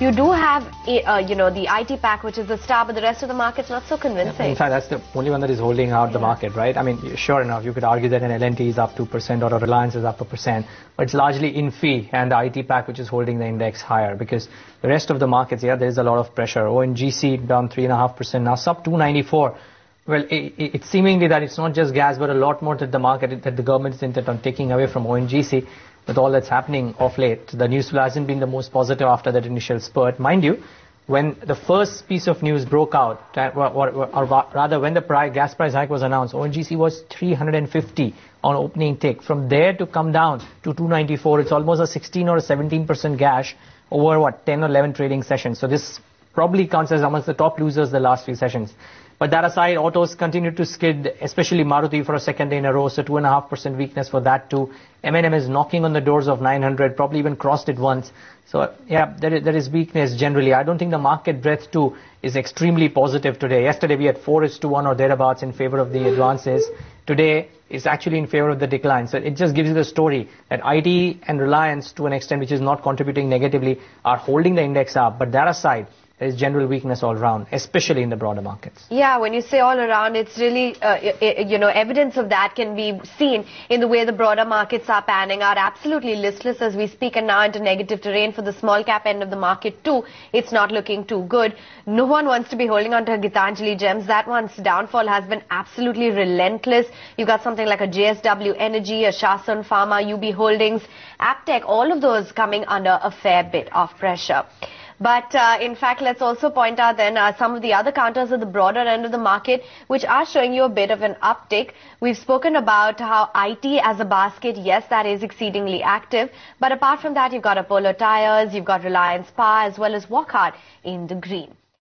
you do have, the IT pack, which is the star, but the rest of the market's not so convincing. In fact, that's the only one that is holding out the market, right? I mean, sure enough, you could argue that an L&T is up 2% or a Reliance is up 1%, but it's largely INFI and the IT pack which is holding the index higher, because the rest of the markets, there is a lot of pressure. ONGC down 3.5%, now sub 294. Well, it's seemingly that it's not just gas, but a lot more that the government is intent on taking away from ONGC with all that's happening of late. The news flow hasn't been the most positive after that initial spurt. Mind you, when the first piece of news broke out, or rather when the gas price hike was announced, ONGC was 350 on opening tick. From there to come down to 294, it's almost a 16 or a 17% gash over 10 or 11 trading sessions. So this probably counts as amongst the top losers the last few sessions. But that aside, autos continued to skid, especially Maruti for a second day in a row, so 2.5% weakness for that too. M&M is knocking on the doors of 900, probably even crossed it once. So yeah, there is weakness generally. I don't think the market breadth too is extremely positive today. Yesterday we had 4:1 or thereabouts in favor of the advances. Today it's actually in favor of the decline. So it just gives you the story that IT and Reliance, to an extent which is not contributing negatively, are holding the index up. But that aside, there is general weakness all around, especially in the broader markets. Yeah, when you say all around, it's really, evidence of that can be seen in the way the broader markets are panning out. Absolutely listless as we speak, and now into negative terrain for the small cap end of the market too. It's not looking too good. No one wants to be holding on to Gitanjali Gems. That one's downfall has been absolutely relentless. You've got something like a JSW Energy, a Shasun Pharma, UB Holdings, Aptech, all of those coming under a fair bit of pressure. But in fact, let's also point out then some of the other counters at the broader end of the market, which are showing you a bit of an uptick. We've spoken about how IT as a basket, yes, that is exceedingly active. But apart from that, you've got Apollo Tyres, you've got Reliance Power, as well as Wockhardt in the green.